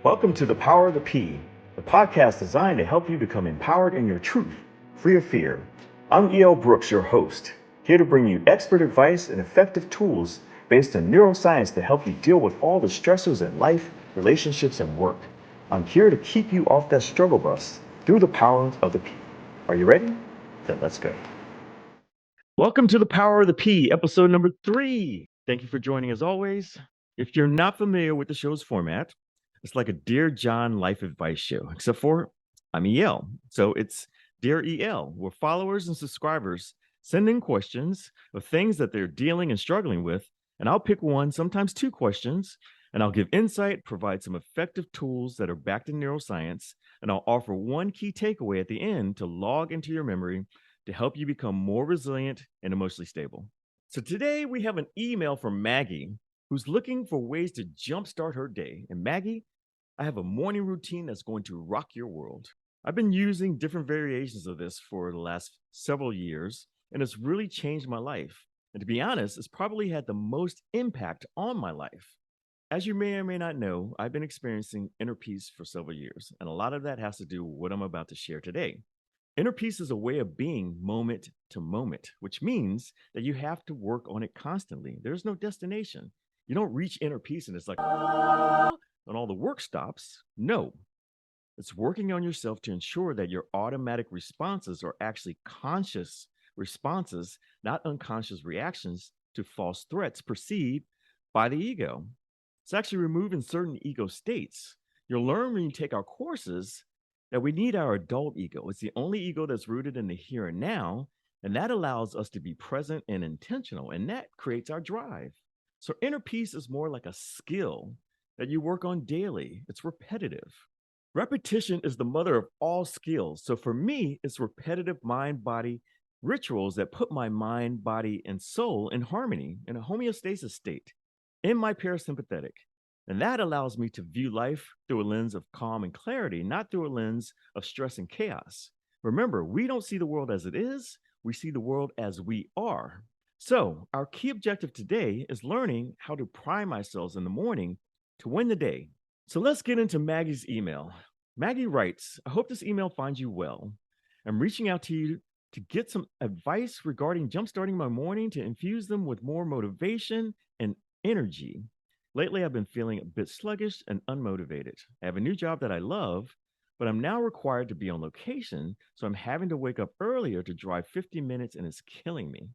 Welcome to The Power of the P, the podcast designed to help you become empowered in your truth, free of fear. I'm E.L. Brooks, your host, here to bring you expert advice and effective tools based on neuroscience to help you deal with all the stressors in life, relationships, and work. I'm here to keep you off that struggle bus through the power of the P. Are you ready? Then let's go. Welcome to The Power of the P, episode number 3. Thank you for joining as always. If you're not familiar with the show's format, it's like a Dear John life advice show, except for I'm EL. So it's Dear EL, where followers and subscribers send in questions of things that they're dealing and struggling with, and I'll pick one, sometimes two questions, and I'll give insight, provide some effective tools that are backed in neuroscience, and I'll offer one key takeaway at the end to log into your memory to help you become more resilient and emotionally stable. So today we have an email from Maggie, who's looking for ways to jumpstart her day. And Maggie, I have a morning routine that's going to rock your world. I've been using different variations of this for the last several years, and it's really changed my life. And to be honest, it's probably had the most impact on my life. As you may or may not know, I've been experiencing inner peace for several years, and a lot of that has to do with what I'm about to share today. Inner peace is a way of being moment to moment, which means that you have to work on it constantly. There's no destination. You don't reach inner peace and it's like, and all the work stops. No, it's working on yourself to ensure that your automatic responses are actually conscious responses, not unconscious reactions to false threats perceived by the ego. It's actually removing certain ego states. You'll learn when you take our courses that we need our adult ego. It's the only ego that's rooted in the here and now, and that allows us to be present and intentional, and that creates our drive. So inner peace is more like a skill that you work on daily. It's repetitive. Repetition is the mother of all skills. So for me, it's repetitive mind-body rituals that put my mind, body, and soul in harmony, in a homeostasis state, in my parasympathetic. And that allows me to view life through a lens of calm and clarity, not through a lens of stress and chaos. Remember, we don't see the world as it is, we see the world as we are. So, our key objective today is learning how to prime ourselves in the morning to win the day. So, let's get into Maggie's email. Maggie writes, I hope this email finds you well. I'm reaching out to you to get some advice regarding jumpstarting my morning to infuse them with more motivation and energy. Lately, I've been feeling a bit sluggish and unmotivated. I have a new job that I love, but I'm now required to be on location, so I'm having to wake up earlier to drive 50 minutes, and it's killing me.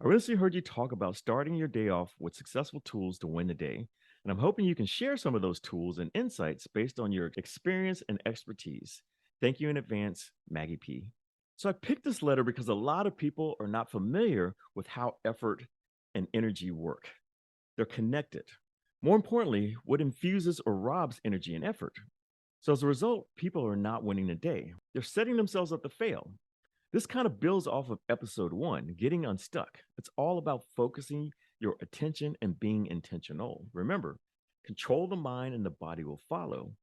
I recently heard you talk about starting your day off with successful tools to win the day, and I'm hoping you can share some of those tools and insights based on your experience and expertise. Thank you in advance, Maggie P. So I picked this letter because a lot of people are not familiar with how effort and energy work. They're connected. More importantly, what infuses or robs energy and effort. So as a result, people are not winning the day. They're setting themselves up to fail. This kind of builds off of episode 1, getting unstuck. It's all about focusing your attention and being intentional. Remember, control the mind and the body will follow.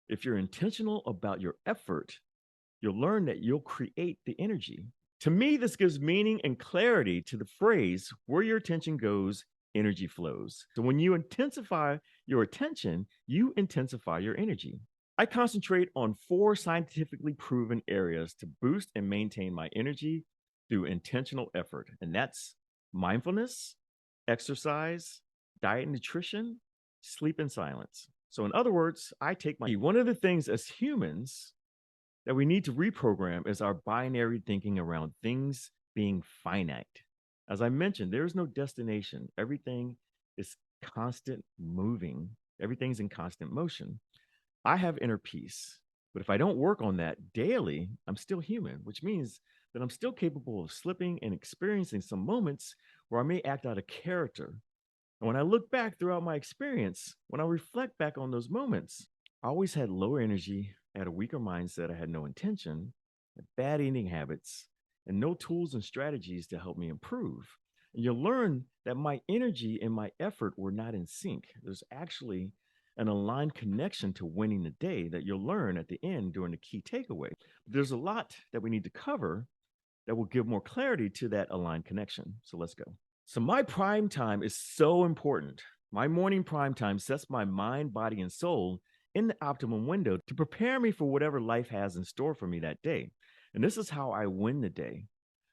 If you're intentional about your effort, you'll learn that you'll create the energy. To me, this gives meaning and clarity to the phrase, where your attention goes, energy flows. So when you intensify your attention, you intensify your energy. I concentrate on 4 scientifically proven areas to boost and maintain my energy through intentional effort. And that's mindfulness, exercise, diet and nutrition, sleep and silence. So in other words, one of the things as humans that we need to reprogram is our binary thinking around things being finite. As I mentioned, there is no destination. Everything is constant moving. Everything's in constant motion. I have inner peace, but if I don't work on that daily, I'm still human, which means that I'm still capable of slipping and experiencing some moments where I may act out of character. And when I look back throughout my experience, when I reflect back on those moments, I always had lower energy, I had a weaker mindset, I had no intention, had bad eating habits, and no tools and strategies to help me improve. And you'll learn that my energy and my effort were not in sync. There's actually an aligned connection to winning the day that you'll learn at the end during the key takeaway. There's a lot that we need to cover that will give more clarity to that aligned connection. So let's go. So my prime time is so important. My morning prime time sets my mind, body, and soul in the optimum window to prepare me for whatever life has in store for me that day. And this is how I win the day.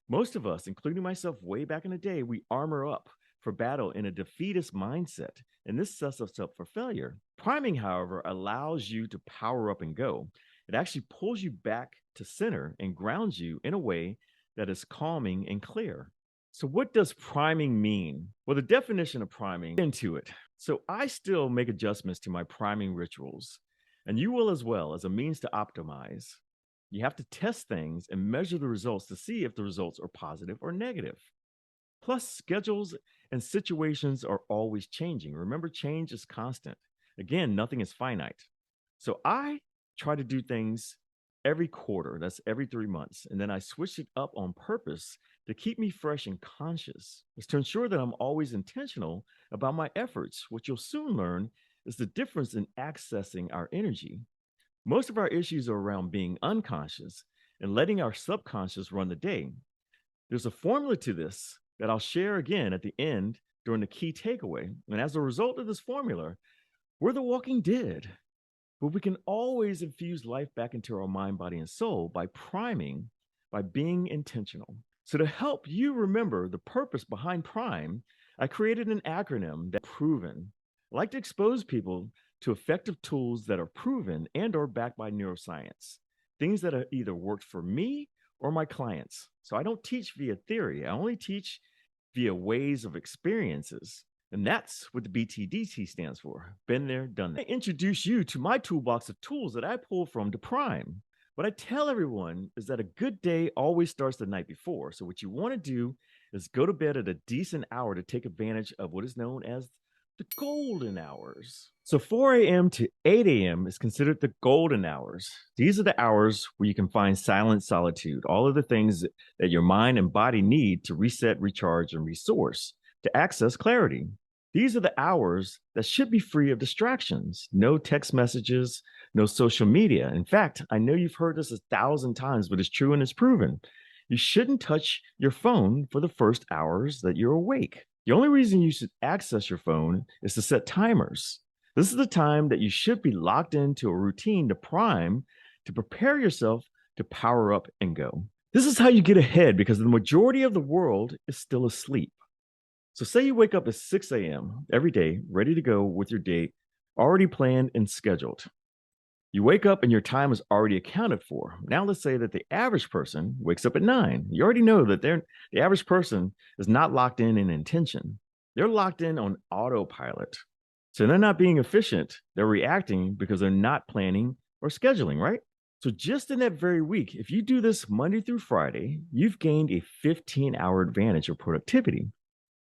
Most of us, including myself way back in the day, we armor up for battle in a defeatist mindset, and this sets us up for failure. Priming, however, allows you to power up and go. It actually pulls you back to center and grounds you in a way that is calming and clear. So, what does priming mean? Well, the definition of priming into it. So, I still make adjustments to my priming rituals, and you will as well as a means to optimize. You have to test things and measure the results to see if the results are positive or negative. Plus, schedules and situations are always changing. Remember, change is constant. Again, nothing is finite. So I try to do things every quarter, that's every 3 months. And then I switch it up on purpose to keep me fresh and conscious. It's to ensure that I'm always intentional about my efforts. What you'll soon learn is the difference in accessing our energy. Most of our issues are around being unconscious and letting our subconscious run the day. There's a formula to this that I'll share again at the end during the key takeaway. And as a result of this formula, we're the walking dead. But we can always infuse life back into our mind, body, and soul by priming, by being intentional. So, to help you remember the purpose behind Prime, I created an acronym that's proven. I like to expose people to effective tools that are proven and or backed by neuroscience, things that have either worked for me or my clients. So I don't teach via theory. I only teach via ways of experiences. And that's what the BTDT stands for. Been there, done that. I introduce you to my toolbox of tools that I pull from to Prime. What I tell everyone is that a good day always starts the night before. So what you want to do is go to bed at a decent hour to take advantage of what is known as the golden hours. So 4 a.m. to 8 a.m. is considered the golden hours. These are the hours where you can find silent solitude, all of the things that your mind and body need to reset, recharge, and resource to access clarity. These are the hours that should be free of distractions, no text messages, no social media. In fact, I know you've heard this 1,000 times, but it's true and it's proven. You shouldn't touch your phone for the first hours that you're awake. The only reason you should access your phone is to set timers. This is the time that you should be locked into a routine to prime to prepare yourself to power up and go. This is how you get ahead because the majority of the world is still asleep. So say you wake up at 6 a.m. every day, ready to go with your day already planned and scheduled. You wake up and your time is already accounted for. Now let's say that the average person wakes up at 9. You already know that the average person is not locked in intention. They're locked in on autopilot. So they're not being efficient. They're reacting because they're not planning or scheduling, right? So just in that very week, if you do this Monday through Friday, you've gained a 15-hour advantage of productivity.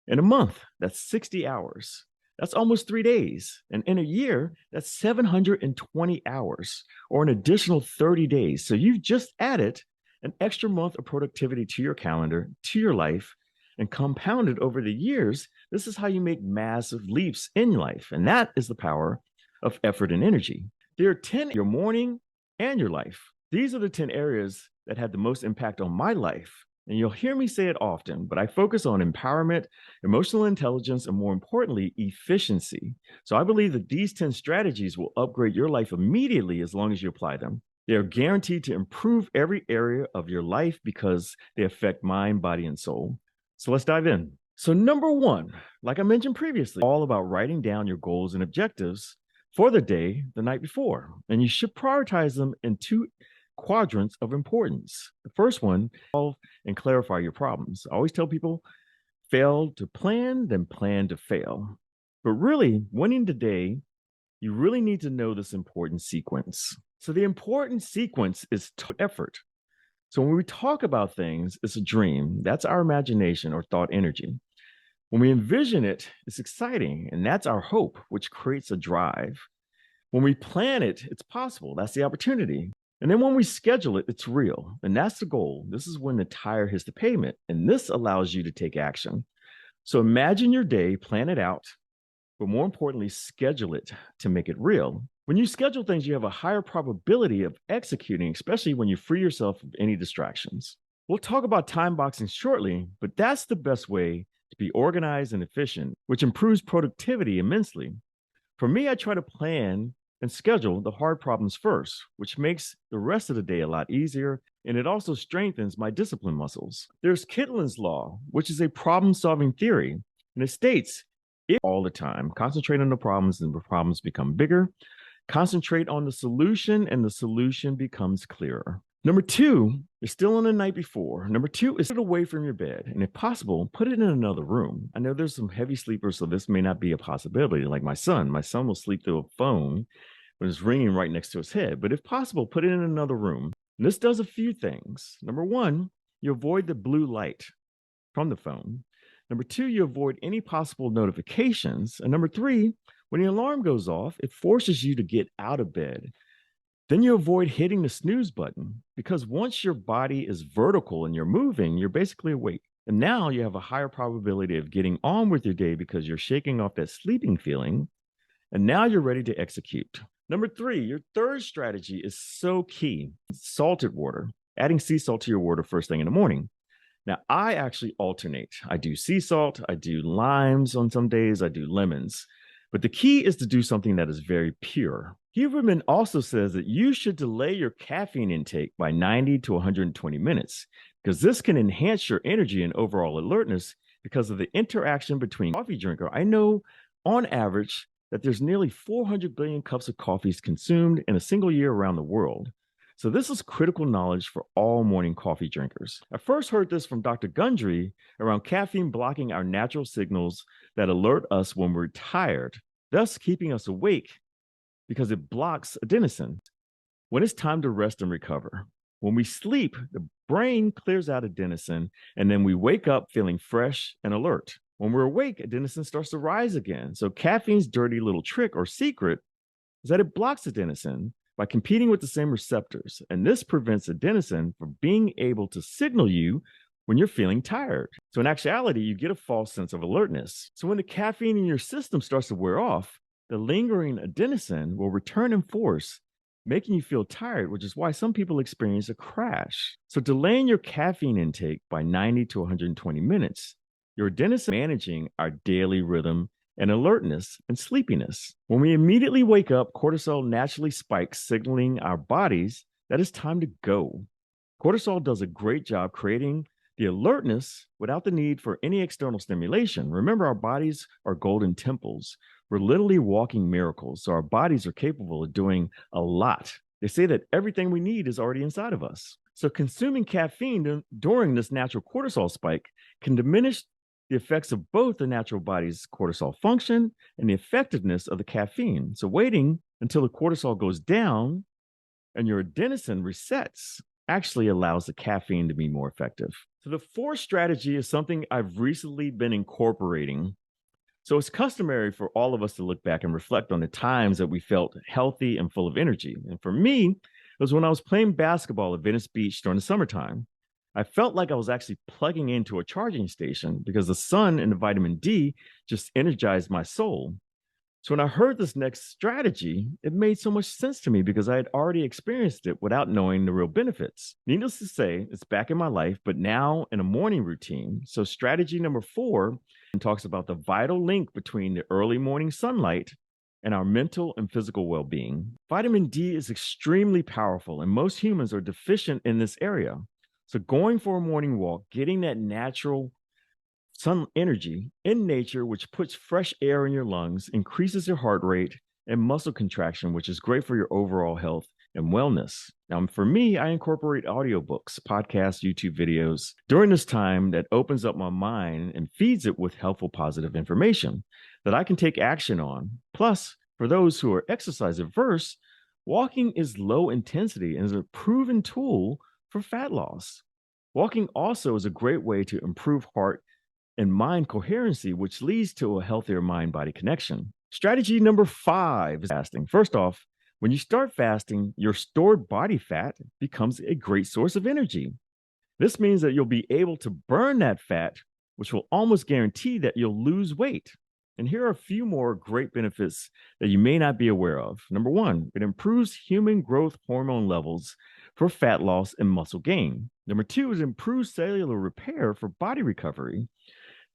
In a month, that's 60 hours. That's almost 3 days. And in a year, that's 720 hours or an additional 30 days. So you've just added an extra month of productivity to your calendar, to your life, and compounded over the years. This is how you make massive leaps in life. And that is the power of effort and energy. There are 10 your morning and your life. These are the 10 areas that had the most impact on my life. And you'll hear me say it often, but I focus on empowerment, emotional intelligence, and more importantly, efficiency. So I believe that these 10 strategies will upgrade your life immediately as long as you apply them. They are guaranteed to improve every area of your life because they affect mind, body, and soul. So let's dive in. So number one, like I mentioned previously, all about writing down your goals and objectives for the day the night before. And you should prioritize them in two quadrants of importance. The first one, solve and clarify your problems. I always tell people, fail to plan, then plan to fail. But really, winning today, you really need to know this important sequence. So the important sequence is effort. So when we talk about things, it's a dream. That's our imagination or thought energy. When we envision it, it's exciting, and that's our hope, which creates a drive. When we plan it, it's possible. That's the opportunity. And then when we schedule it, it's real. And that's the goal. This is when the tire hits the pavement. And this allows you to take action. So imagine your day, plan it out, but more importantly, schedule it to make it real. When you schedule things, you have a higher probability of executing, especially when you free yourself of any distractions. We'll talk about time boxing shortly, but that's the best way to be organized and efficient, which improves productivity immensely. For me, I try to plan and schedule the hard problems first, which makes the rest of the day a lot easier. And it also strengthens my discipline muscles. There's Kitlin's Law, which is a problem solving theory. And it states, if all the time, concentrate on the problems and the problems become bigger. Concentrate on the solution and the solution becomes clearer. Number two is still on the night before. Number two is sit away from your bed. And if possible, put it in another room. I know there's some heavy sleepers, so this may not be a possibility. Like my son will sleep through a phone when it's ringing right next to his head. But if possible, put it in another room. And this does a few things. Number one, you avoid the blue light from the phone. Number two, you avoid any possible notifications. And number three, when the alarm goes off, it forces you to get out of bed. Then you avoid hitting the snooze button because once your body is vertical and you're moving, you're basically awake. And now you have a higher probability of getting on with your day because you're shaking off that sleeping feeling. And now you're ready to execute. Number three, your third strategy is so key. Salted water, adding sea salt to your water first thing in the morning. Now, I actually alternate. I do sea salt, I do limes on some days, I do lemons. But the key is to do something that is very pure. Huberman also says that you should delay your caffeine intake by 90 to 120 minutes because this can enhance your energy and overall alertness because of the interaction between coffee drinker. I know on average that there's nearly 400 billion cups of coffees consumed in a single year around the world. So this is critical knowledge for all morning coffee drinkers. I first heard this from Dr. Gundry around caffeine blocking our natural signals that alert us when we're tired, thus keeping us awake because it blocks adenosine when it's time to rest and recover. When we sleep, the brain clears out adenosine, and then we wake up feeling fresh and alert. When we're awake, adenosine starts to rise again. So caffeine's dirty little trick or secret is that it blocks adenosine by competing with the same receptors. And this prevents adenosine from being able to signal you when you're feeling tired. So in actuality, you get a false sense of alertness. So when the caffeine in your system starts to wear off, the lingering adenosine will return in force, making you feel tired, which is why some people experience a crash. So delaying your caffeine intake by 90 to 120 minutes, your adenosine managing our daily rhythm and alertness and sleepiness. When we immediately wake up, cortisol naturally spikes, signaling our bodies that it's time to go. Cortisol does a great job creating the alertness without the need for any external stimulation. Remember, our bodies are golden temples. We're literally walking miracles, so our bodies are capable of doing a lot. They say that everything we need is already inside of us. So consuming caffeine during this natural cortisol spike can diminish the effects of both the natural body's cortisol function and the effectiveness of the caffeine. So waiting until the cortisol goes down and your adenosine resets actually allows the caffeine to be more effective. So the fourth strategy is something I've recently been incorporating. So it's customary for all of us to look back and reflect on the times that we felt healthy and full of energy. And for me, it was when I was playing basketball at Venice Beach during the summertime. I felt like I was actually plugging into a charging station because the sun and the vitamin D just energized my soul. So when I heard this next strategy, it made so much sense to me because I had already experienced it without knowing the real benefits. Needless to say, it's back in my life, but now in a morning routine. So strategy number 4 talks about the vital link between the early morning sunlight and our mental and physical well-being. Vitamin D is extremely powerful, and most humans are deficient in this area. So going for a morning walk, getting that natural sun energy in nature, which puts fresh air in your lungs, increases your heart rate and muscle contraction, which is great for your overall health and wellness. Now, for me, I incorporate audiobooks, podcasts, YouTube videos during this time that opens up my mind and feeds it with helpful, positive information that I can take action on. Plus, for those who are exercise averse, walking is low intensity and is a proven tool for fat loss. Walking also is a great way to improve heart and mind coherency, which leads to a healthier mind-body connection. Strategy number 5 is fasting. First off, when you start fasting, your stored body fat becomes a great source of energy. This means that you'll be able to burn that fat, which will almost guarantee that you'll lose weight. And here are a few more great benefits that you may not be aware of. Number 1, it improves human growth hormone levels for fat loss and muscle gain. Number 2, it improves cellular repair for body recovery.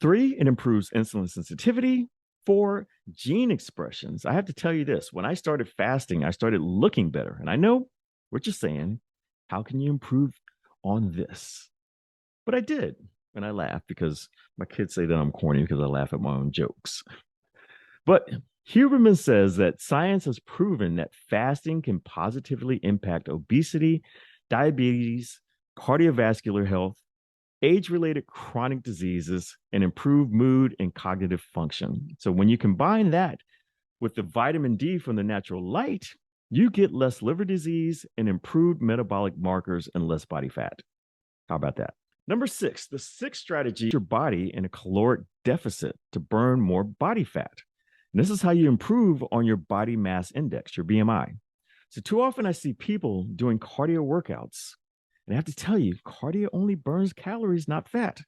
3, it improves insulin sensitivity. 4 gene expressions. I have to tell you this, when I started fasting, I started looking better. And I know what you're saying. How can you improve on this? But I did. And I laugh because my kids say that I'm corny because I laugh at my own jokes. But Huberman says that science has proven that fasting can positively impact obesity, diabetes, cardiovascular health, age related chronic diseases, and improve mood and cognitive function. So when you combine that with the vitamin D from the natural light, you get less liver disease and improved metabolic markers and less body fat. How about that? Number 6, the sixth strategy, your body in a caloric deficit to burn more body fat. And this is how you improve on your body mass index, your BMI. So too often I see people doing cardio workouts. And I have to tell you, cardio only burns calories, not fat.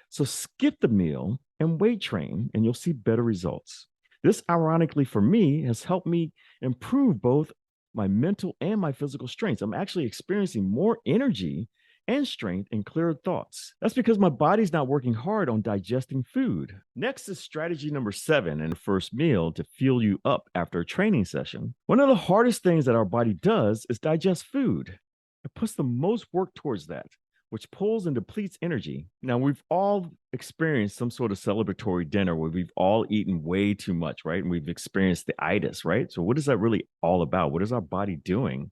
So skip the meal and weight train, and you'll see better results. This, ironically, for me, has helped me improve both my mental and my physical strengths. I'm actually experiencing more energy and strength and clearer thoughts. That's because my body's not working hard on digesting food. Next is strategy number 7 and the first meal to fuel you up after a training session. One of the hardest things that our body does is digest food. It puts the most work towards that, which pulls and depletes energy. Now, we've all experienced some sort of celebratory dinner where we've all eaten way too much, right? And we've experienced the itis, right? So what is that really all about? What is our body doing?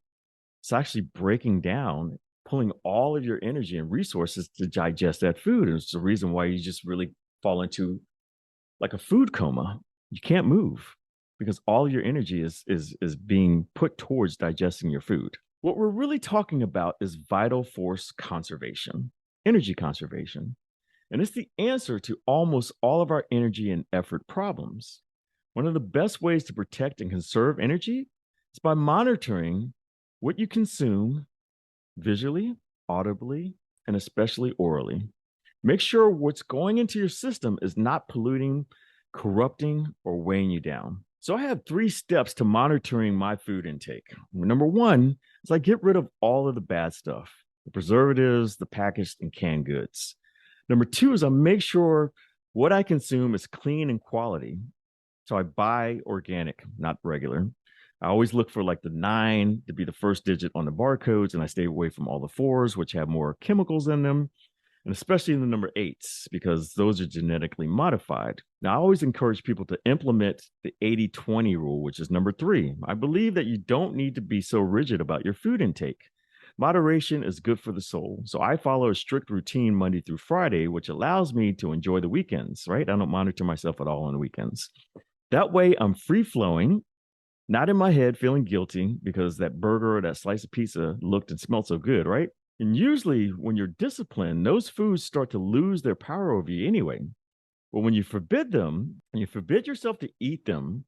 It's actually breaking down, pulling all of your energy and resources to digest that food. And it's the reason why you just really fall into like a food coma. You can't move because all your energy is being put towards digesting your food. What we're really talking about is vital force conservation, energy conservation. And it's the answer to almost all of our energy and effort problems. One of the best ways to protect and conserve energy is by monitoring what you consume visually, audibly, and especially orally. Make sure what's going into your system is not polluting, corrupting, or weighing you down. So I have 3 steps to monitoring my food intake. Number 1 is I get rid of all of the bad stuff, the preservatives, the packaged and canned goods. Number 2 is I make sure what I consume is clean and quality. So I buy organic, not regular. I always look for like the 9 to be the first digit on the barcodes, and I stay away from all the 4s, which have more chemicals in them, and especially in the number 8s, because those are genetically modified. Now, I always encourage people to implement the 80-20 rule, which is number 3. I believe that you don't need to be so rigid about your food intake. Moderation is good for the soul. So I follow a strict routine Monday through Friday, which allows me to enjoy the weekends, right? I don't monitor myself at all on the weekends. That way, I'm free flowing, not in my head feeling guilty because that burger or that slice of pizza looked and smelled so good, right? And usually when you're disciplined, those foods start to lose their power over you anyway. But when you forbid them and you forbid yourself to eat them,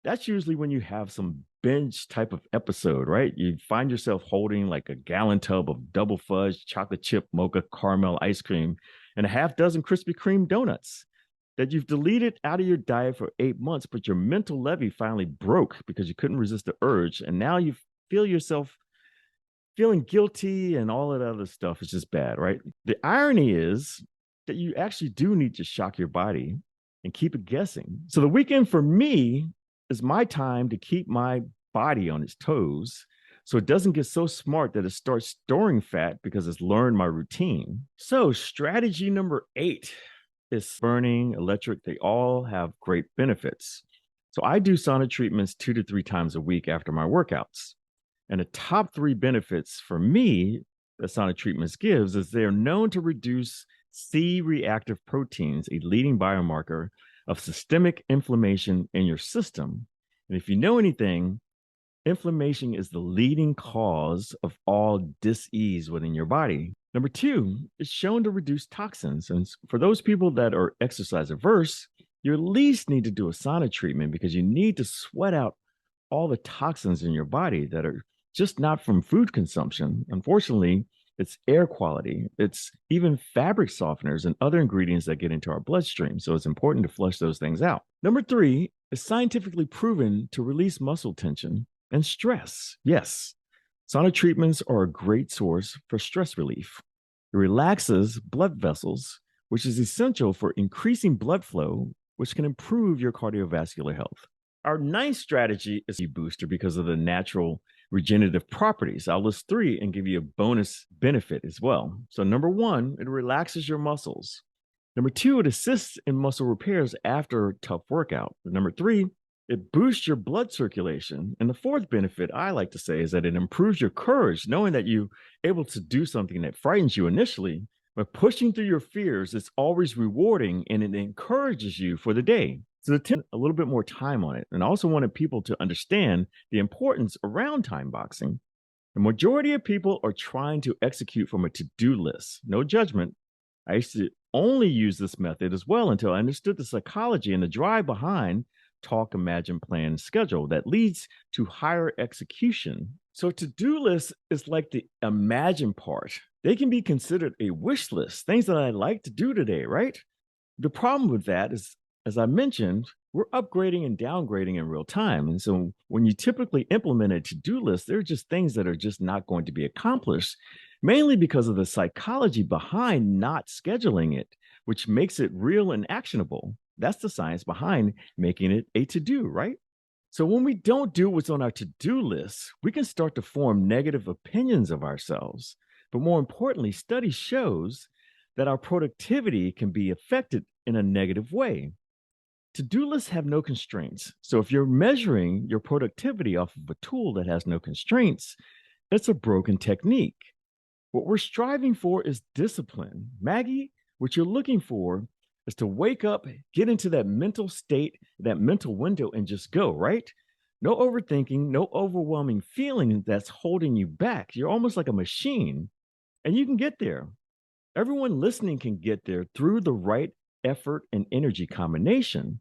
that's usually when you have some binge type of episode, right? You find yourself holding like a gallon tub of double fudge, chocolate chip, mocha, caramel ice cream, and a half dozen Krispy Kreme donuts that you've deleted out of your diet for 8 months, but your mental levee finally broke because you couldn't resist the urge. And now you feel yourself feeling guilty and all of that other stuff is just bad, right? The irony is that you actually do need to shock your body and keep it guessing. So the weekend for me is my time to keep my body on its toes so it doesn't get so smart that it starts storing fat because it's learned my routine. So strategy number 8 is burning, electric. They all have great benefits. So I do sauna treatments 2 to 3 times a week after my workouts. And the top 3 benefits for me that sauna treatments gives is they're known to reduce C-reactive proteins, a leading biomarker of systemic inflammation in your system. And if you know anything, inflammation is the leading cause of all dis-ease within your body. Number 2, it's shown to reduce toxins. And for those people that are exercise averse, you at least need to do a sauna treatment because you need to sweat out all the toxins in your body that are just not from food consumption. Unfortunately, it's air quality. It's even fabric softeners and other ingredients that get into our bloodstream. So it's important to flush those things out. Number 3 is scientifically proven to release muscle tension and stress. Yes, sauna treatments are a great source for stress relief. It relaxes blood vessels, which is essential for increasing blood flow which can improve your cardiovascular health. Our ninth strategy is a booster because of the natural regenerative properties. I'll list three and give you a bonus benefit as well. So, number one, it relaxes your muscles. Number two, it assists in muscle repairs after a tough workout. Number three, it boosts your blood circulation. And the fourth benefit I like to say is that it improves your courage, knowing that you're able to do something that frightens you initially, but pushing through your fears is always rewarding and it encourages you for the day. So to spend a little bit more time on it. And I also wanted people to understand the importance around time boxing. The majority of people are trying to execute from a to-do list. No judgment. I used to only use this method as well until I understood the psychology and the drive behind talk, imagine, plan, schedule that leads to higher execution. So to-do list is like the imagine part. They can be considered a wish list, things that I'd like to do today, right? The problem with that is, as I mentioned, we're upgrading and downgrading in real time. And so when you typically implement a to-do list, there are just things that are just not going to be accomplished, mainly because of the psychology behind not scheduling it, which makes it real and actionable. That's the science behind making it a to-do, right? So when we don't do what's on our to-do list, we can start to form negative opinions of ourselves. But more importantly, study shows that our productivity can be affected in a negative way. To-do lists have no constraints. So if you're measuring your productivity off of a tool that has no constraints, it's a broken technique. What we're striving for is discipline. Maggie, what you're looking for is to wake up, get into that mental state, that mental window, and just go, right? No overthinking, no overwhelming feeling that's holding you back. You're almost like a machine, and you can get there. Everyone listening can get there through the right effort and energy combination.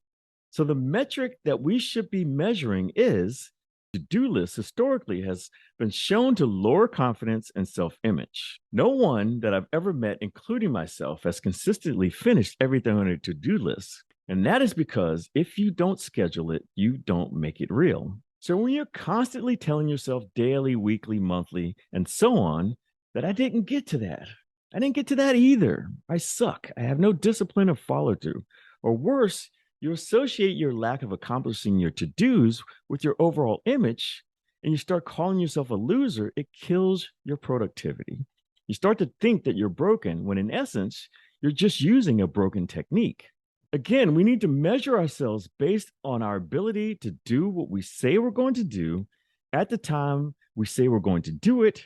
So the metric that we should be measuring is to-do list historically has been shown to lower confidence and self-image. No one that I've ever met, including myself, has consistently finished everything on a to-do list. And that is because if you don't schedule it, you don't make it real. So when you're constantly telling yourself daily, weekly, monthly, and so on, that I didn't get to that. I didn't get to that either. I suck. I have no discipline or follow through. Or worse, you associate your lack of accomplishing your to-dos with your overall image, and you start calling yourself a loser. It kills your productivity. You start to think that you're broken when in essence, you're just using a broken technique. Again, we need to measure ourselves based on our ability to do what we say we're going to do at the time we say we're going to do it,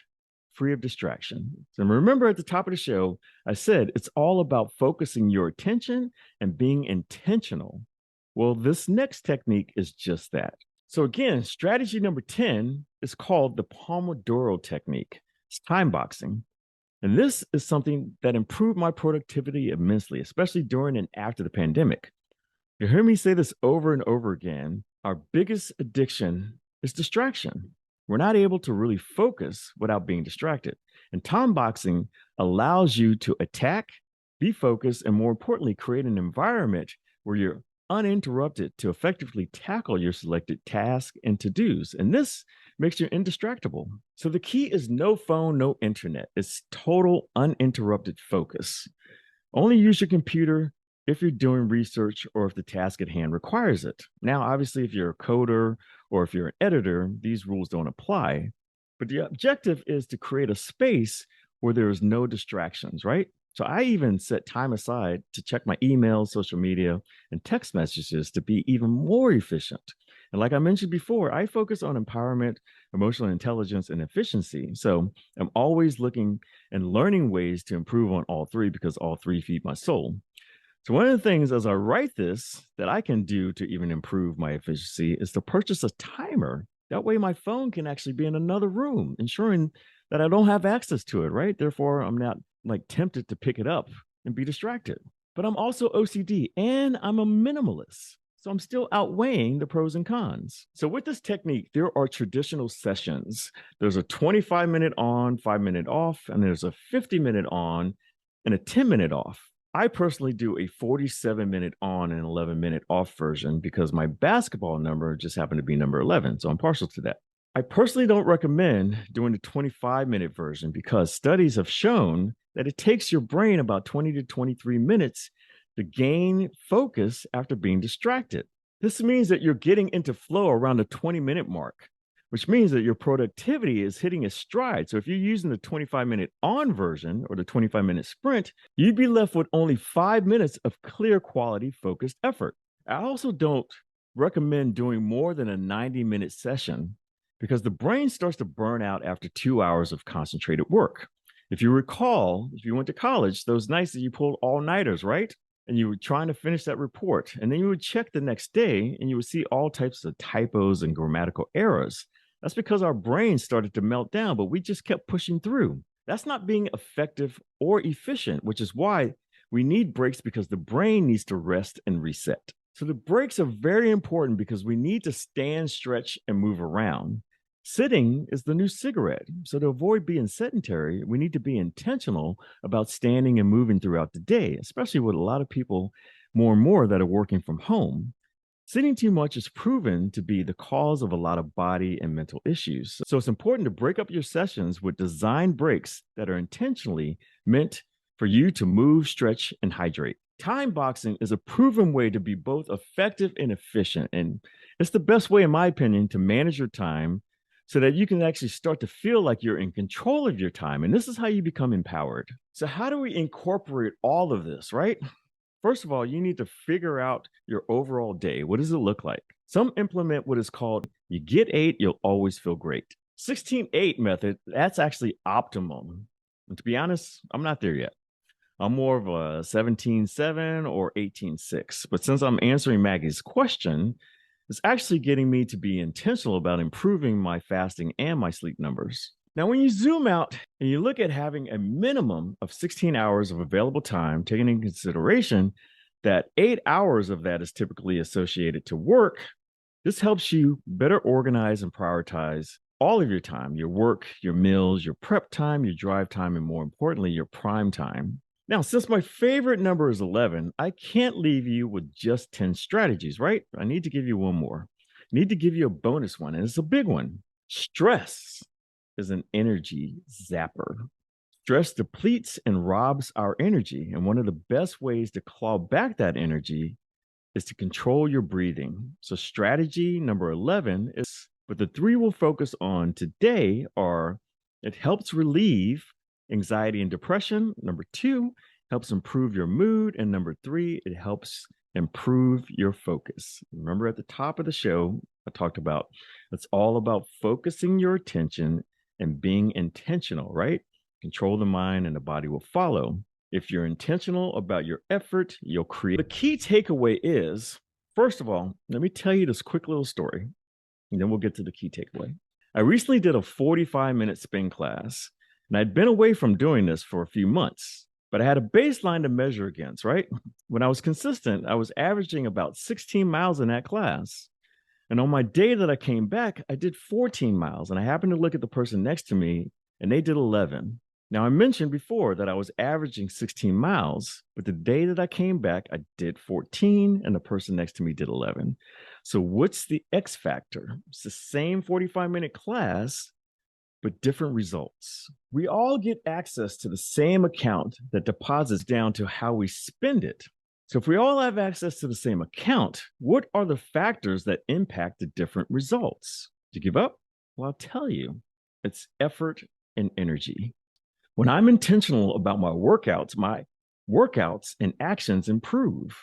free of distraction. So remember at the top of the show, I said it's all about focusing your attention and being intentional. Well, this next technique is just that. So again, strategy number 10 is called the Pomodoro technique. It's time boxing. And this is something that improved my productivity immensely, especially during and after the pandemic. You hear me say this over and over again. Our biggest addiction is distraction. We're not able to really focus without being distracted. And time boxing allows you to attack, be focused, and more importantly, create an environment where you're uninterrupted to effectively tackle your selected tasks and to-dos. And this makes you indistractable. So the key is no phone, no internet. It's total uninterrupted focus. Only use your computer if you're doing research or if the task at hand requires it. Now, obviously, if you're a coder or if you're an editor, these rules don't apply. But the objective is to create a space where there's no distractions, right? So I even set time aside to check my emails, social media, and text messages to be even more efficient. And like I mentioned before, I focus on empowerment, emotional intelligence, and efficiency. So I'm always looking and learning ways to improve on all three because all three feed my soul. So one of the things as I write this that I can do to even improve my efficiency is to purchase a timer. That way my phone can actually be in another room, ensuring that I don't have access to it, right? Therefore, I'm not like tempted to pick it up and be distracted. But I'm also OCD and I'm a minimalist. So I'm still outweighing the pros and cons. So with this technique, there are traditional sessions. There's a 25-minute on, 5-minute off, and there's a 50-minute on and a 10-minute off. I personally do a 47-minute on and 11-minute off version because my basketball number just happened to be number 11. So I'm partial to that. I personally don't recommend doing the 25-minute version because studies have shown that it takes your brain about 20 to 23 minutes to gain focus after being distracted. This means that you're getting into flow around the 20-minute mark, which means that your productivity is hitting a stride. So if you're using the 25-minute on version or the 25-minute sprint, you'd be left with only 5 minutes of clear quality focused effort. I also don't recommend doing more than a 90-minute session because the brain starts to burn out after 2 hours of concentrated work. If you recall, if you went to college, those nights that you pulled all-nighters, right? And you were trying to finish that report, and then you would check the next day and you would see all types of typos and grammatical errors. That's because our brains started to melt down, but we just kept pushing through. That's not being effective or efficient, which is why we need breaks, because the brain needs to rest and reset. So the breaks are very important because we need to stand, stretch, and move around. Sitting is the new cigarette. So to avoid being sedentary, we need to be intentional about standing and moving throughout the day, especially with a lot of people more and more that are working from home. Sitting too much is proven to be the cause of a lot of body and mental issues. So it's important to break up your sessions with design breaks that are intentionally meant for you to move, stretch, and hydrate. Time boxing is a proven way to be both effective and efficient. And it's the best way, in my opinion, to manage your time so that you can actually start to feel like you're in control of your time. And this is how you become empowered. So, how do we incorporate all of this, right? First of all, you need to figure out your overall day. What does it look like? Some implement what is called you get 8, you'll always feel great. 16-8 method, that's actually optimum. And to be honest, I'm not there yet. I'm more of a 17-7 or 18-6. But since I'm answering Maggie's question, it's actually getting me to be intentional about improving my fasting and my sleep numbers. Now, when you zoom out and you look at having a minimum of 16 hours of available time, taking into consideration that 8 hours of that is typically associated to work, this helps you better organize and prioritize all of your time, your work, your meals, your prep time, your drive time, and more importantly, your prime time. Now, since my favorite number is 11, I can't leave you with just 10 strategies, right? I need to give you one more. I need to give you a bonus one, and it's a big one. Stress is an energy zapper. Stress depletes and robs our energy. And one of the best ways to claw back that energy is to control your breathing. So, strategy number 11 is, but the three we'll focus on today are it helps relieve anxiety and depression. Number 2, helps improve your mood. And number 3, it helps improve your focus. Remember at the top of the show, I talked about it's all about focusing your attention and being intentional, right? Control the mind and the body will follow. If you're intentional about your effort, you'll create. The key takeaway is, first of all, let me tell you this quick little story, and then we'll get to the key takeaway. I recently did a 45-minute spin class, and I'd been away from doing this for a few months, but I had a baseline to measure against, right? When I was consistent, I was averaging about 16 miles in that class. And on my day that I came back, I did 14 miles. And I happened to look at the person next to me, and they did 11. Now, I mentioned before that I was averaging 16 miles, but the day that I came back, I did 14, and the person next to me did 11. So what's the X factor? It's the same 45-minute class, but different results. We all get access to the same account that deposits down to how we spend it. So if we all have access to the same account, what are the factors that impact the different results? Do you give up? Well, I'll tell you, it's effort and energy. When I'm intentional about my workouts and actions improve.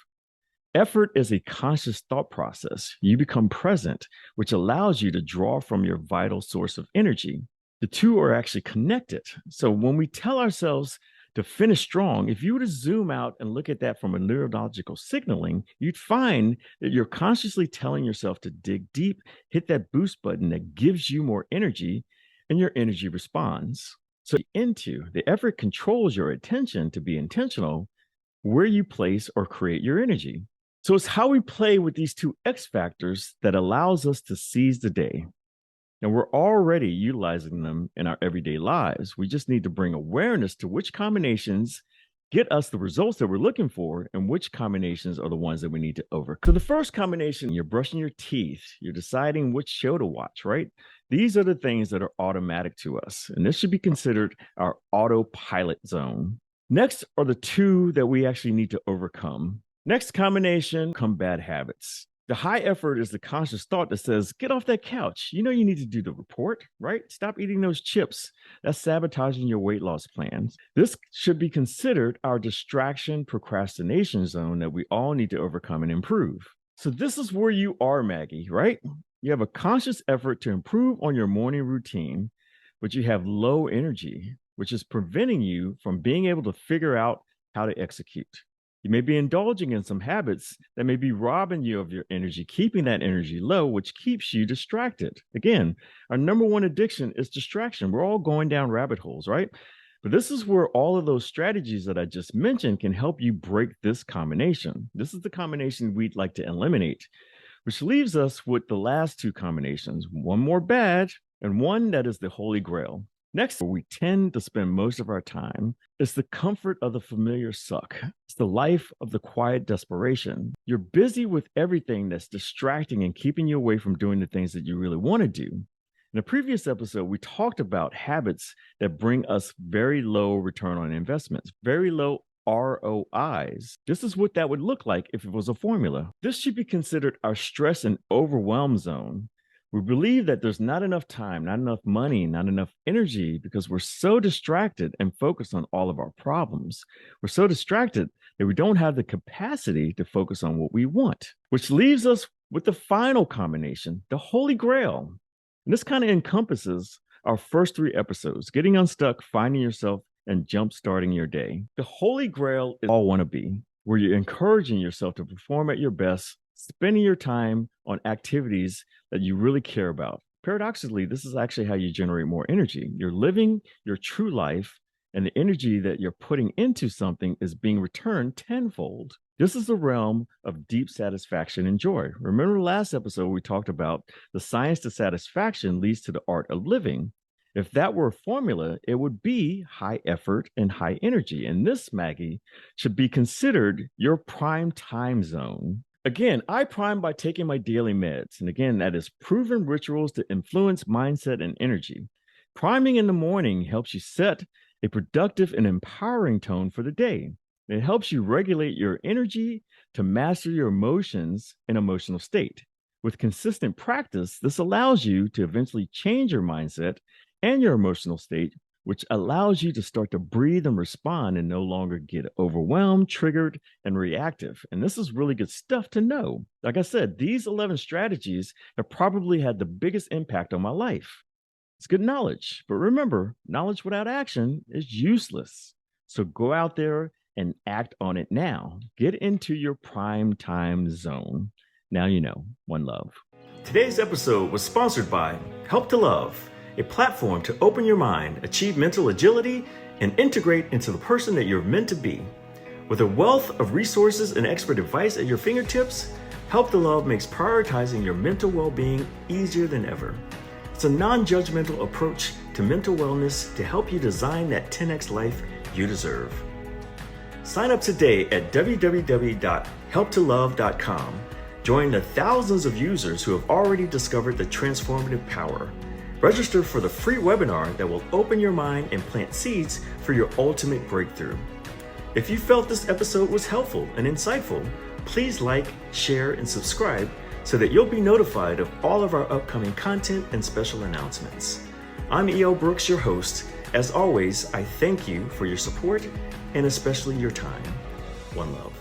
Effort is a conscious thought process. You become present, which allows you to draw from your vital source of energy. The two are actually connected. So when we tell ourselves to finish strong, if you were to zoom out and look at that from a neurological signaling, you'd find that you're consciously telling yourself to dig deep, hit that boost button that gives you more energy, and your energy responds. So the effort controls your attention to be intentional where you place or create your energy. So it's how we play with these two X factors that allows us to seize the day. And we're already utilizing them in our everyday lives. We just need to bring awareness to which combinations get us the results that we're looking for and which combinations are the ones that we need to overcome. So the first combination, you're brushing your teeth, you're deciding which show to watch, right? These are the things that are automatic to us. And this should be considered our autopilot zone. Next are the two that we actually need to overcome. Next combination, bad habits. The high effort is the conscious thought that says, get off that couch. You know you need to do the report, right? Stop eating those chips. That's sabotaging your weight loss plans. This should be considered our distraction procrastination zone that we all need to overcome and improve. So this is where you are, Maggie, right? You have a conscious effort to improve on your morning routine, but you have low energy, which is preventing you from being able to figure out how to execute. You may be indulging in some habits that may be robbing you of your energy, keeping that energy low, which keeps you distracted. Again, our number one addiction is distraction. We're all going down rabbit holes, right? But this is where all of those strategies that I just mentioned can help you break this combination. This is the combination we'd like to eliminate, which leaves us with the last two combinations, one more bad and one that is the holy grail. Next, where we tend to spend most of our time, is the comfort of the familiar suck. It's the life of the quiet desperation. You're busy with everything that's distracting and keeping you away from doing the things that you really want to do. In a previous episode, we talked about habits that bring us very low return on investments, very low ROIs. This is what that would look like if it was a formula. This should be considered our stress and overwhelm zone. We believe that there's not enough time, not enough money, not enough energy because we're so distracted and focused on all of our problems. We're so distracted that we don't have the capacity to focus on what we want, which leaves us with the final combination, the Holy Grail. And this kind of encompasses our first three episodes, getting unstuck, finding yourself, and jump-starting your day. The Holy Grail is all want to be, where you're encouraging yourself to perform at your best, spending your time on activities that you really care about. Paradoxically, this is actually how you generate more energy. You're living your true life, and the energy that you're putting into something is being returned tenfold. This is the realm of deep satisfaction and joy. Remember the last episode we talked about the science to satisfaction leads to the art of living. If that were a formula, it would be high effort and high energy. And this, Maggie, should be considered your prime time zone. Again, I prime by taking my daily meds. And again, that is proven rituals to influence mindset and energy. Priming in the morning helps you set a productive and empowering tone for the day. It helps you regulate your energy to master your emotions and emotional state. With consistent practice, this allows you to eventually change your mindset and your emotional state, which allows you to start to breathe and respond and no longer get overwhelmed, triggered, and reactive. And this is really good stuff to know. Like I said, these 11 strategies have probably had the biggest impact on my life. It's good knowledge, but remember, knowledge without action is useless. So go out there and act on it now. Get into your prime time zone. Now you know. One love. Today's episode was sponsored by Help to Love, a platform to open your mind, achieve mental agility, and integrate into the person that you're meant to be. With a wealth of resources and expert advice at your fingertips, Help to Love makes prioritizing your mental well-being easier than ever. It's a non-judgmental approach to mental wellness to help you design that 10x life you deserve. Sign up today at www.helptolove.com. Join the thousands of users who have already discovered the transformative power. Register for the free webinar that will open your mind and plant seeds for your ultimate breakthrough. If you felt this episode was helpful and insightful, please like, share, and subscribe so that you'll be notified of all of our upcoming content and special announcements. I'm E.O. Brooks, your host. As always, I thank you for your support and especially your time. One love.